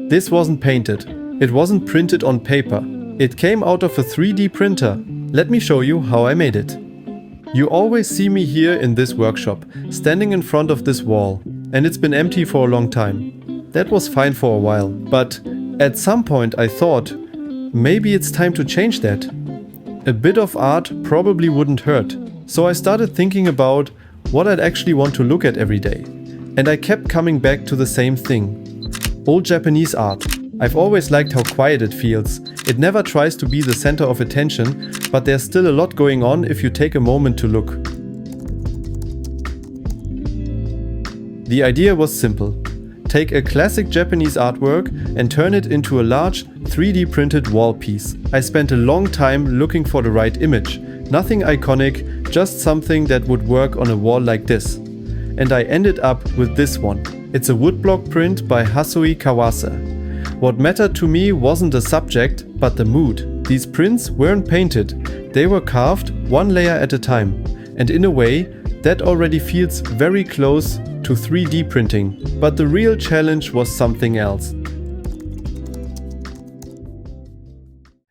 This wasn't painted. It wasn't printed on paper. It came out of a 3D printer. Let me show you how I made it. You always see me here in this workshop, standing in front of this wall, and it's been empty for a long time. That was fine for a while, but at some point I thought, maybe it's time to change that. A bit of art probably wouldn't hurt. So I started thinking about what I'd actually want to look at every day. And I kept coming back to the same thing. Old Japanese art. I've always liked how quiet it feels. It never tries to be the center of attention, but there's still a lot going on if you take a moment to look. The idea was simple. Take a classic Japanese artwork and turn it into a large 3D printed wall piece. I spent a long time looking for the right image. Nothing iconic, just something that would work on a wall like this. And I ended up with this one. It's a woodblock print by Hasui Kawase. What mattered to me wasn't the subject, but the mood. These prints weren't painted, they were carved one layer at a time. And in a way, that already feels very close to 3D printing. But the real challenge was something else.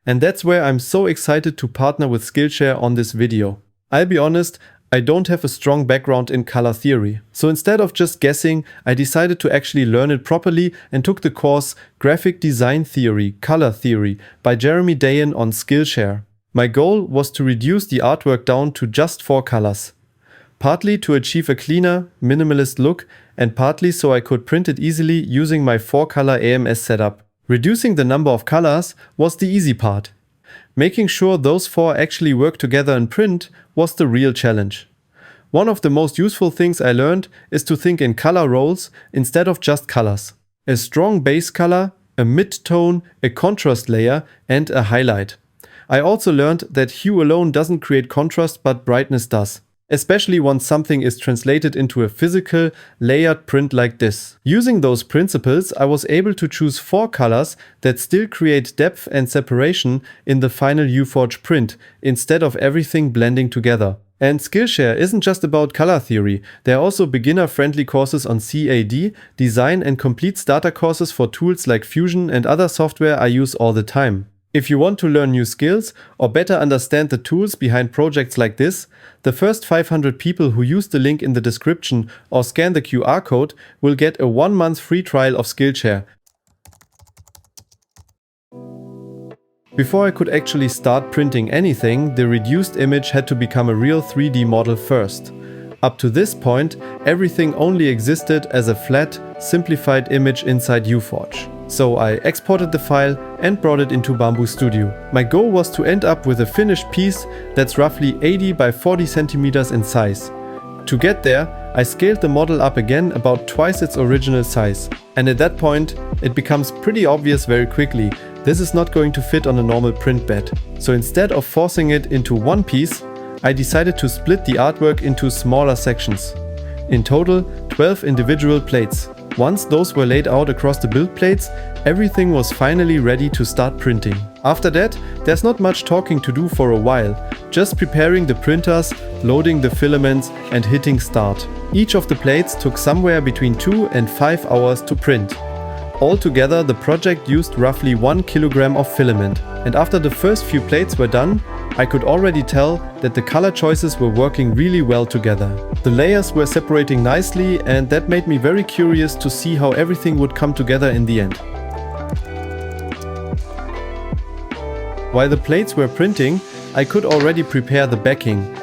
And that's where I'm so excited to partner with Skillshare on this video. I'll be honest, I don't have a strong background in color theory. So instead of just guessing, I decided to actually learn it properly and took the course Graphic Design Theory, Color Theory by Jeremy Dayan on Skillshare. My goal was to reduce the artwork down to just 4 colors. Partly to achieve a cleaner, minimalist look, and partly so I could print it easily using my 4-color AMS setup. Reducing the number of colors was the easy part. Making sure those 4 actually work together in print was the real challenge. One of the most useful things I learned is to think in color roles instead of just colors. A strong base color, a mid-tone, a contrast layer, and a highlight. I also learned that hue alone doesn't create contrast, but brightness does. Especially once something is translated into a physical, layered print like this. Using those principles, I was able to choose 4 colors that still create depth and separation in the final UForge print, instead of everything blending together. And Skillshare isn't just about color theory. There are also beginner-friendly courses on CAD, design, and complete starter courses for tools like Fusion and other software I use all the time. If you want to learn new skills or better understand the tools behind projects like this, the first 500 people who use the link in the description or scan the QR code will get a 1-month free trial of Skillshare. Before I could actually start printing anything, the reduced image had to become a real 3D model first. Up to this point, everything only existed as a flat, simplified image inside UForge. So I exported the file and brought it into Bamboo Studio. My goal was to end up with a finished piece that's roughly 80 by 40 centimeters in size. To get there, I scaled the model up again about twice its original size. And at that point, it becomes pretty obvious very quickly, this is not going to fit on a normal print bed. So instead of forcing it into one piece, I decided to split the artwork into smaller sections. In total, 12 individual plates. Once those were laid out across the build plates, everything was finally ready to start printing. After that, there's not much talking to do for a while, just preparing the printers, loading the filaments, and hitting start. Each of the plates took somewhere between 2 and 5 hours to print. Altogether, the project used roughly 1 kilogram of filament. And after the first few plates were done, I could already tell that the color choices were working really well together. The layers were separating nicely, and that made me very curious to see how everything would come together in the end. While the plates were printing, I could already prepare the backing.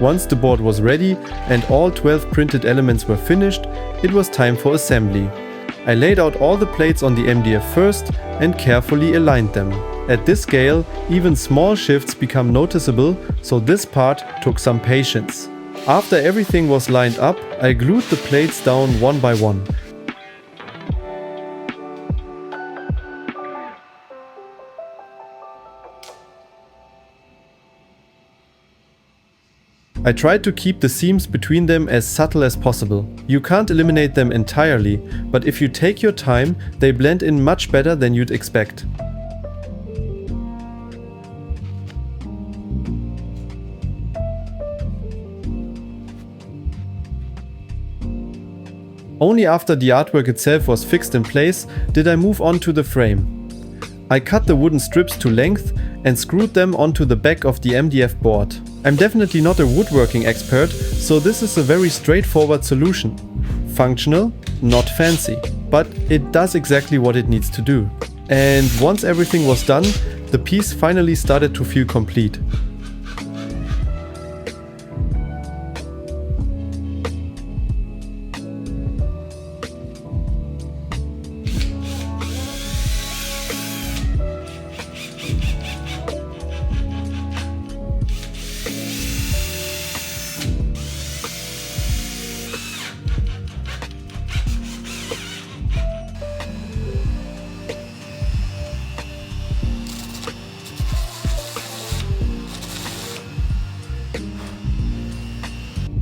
Once the board was ready and all 12 printed elements were finished, it was time for assembly. I laid out all the plates on the MDF first and carefully aligned them. At this scale, even small shifts become noticeable, so this part took some patience. After everything was lined up, I glued the plates down one by one. I tried to keep the seams between them as subtle as possible. You can't eliminate them entirely, but if you take your time, they blend in much better than you'd expect. Only after the artwork itself was fixed in place did I move on to the frame. I cut the wooden strips to length and screwed them onto the back of the MDF board. I'm definitely not a woodworking expert, so this is a very straightforward solution. Functional, not fancy, but it does exactly what it needs to do. And once everything was done, the piece finally started to feel complete.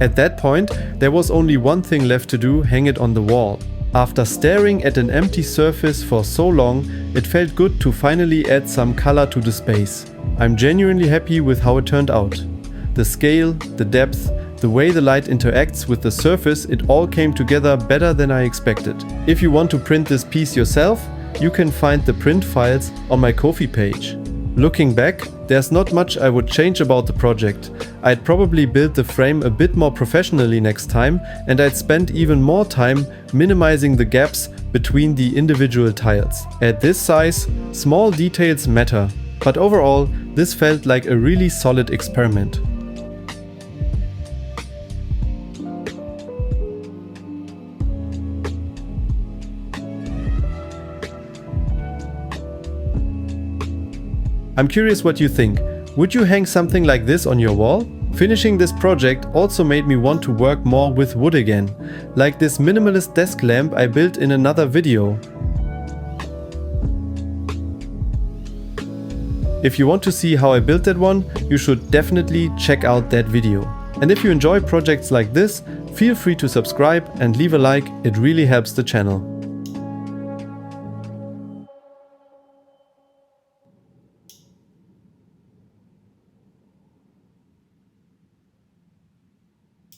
At that point, there was only one thing left to do: hang it on the wall. After staring at an empty surface for so long, it felt good to finally add some color to the space. I'm genuinely happy with how it turned out. The scale, the depth, the way the light interacts with the surface, it all came together better than I expected. If you want to print this piece yourself, you can find the print files on my Ko-fi page. Looking back, there's not much I would change about the project. I'd probably build the frame a bit more professionally next time, and I'd spend even more time minimizing the gaps between the individual tiles. At this size, small details matter, but overall, this felt like a really solid experiment. I'm curious what you think. Would you hang something like this on your wall? Finishing this project also made me want to work more with wood again, like this minimalist desk lamp I built in another video. If you want to see how I built that one, you should definitely check out that video. And if you enjoy projects like this, feel free to subscribe and leave a like, it really helps the channel.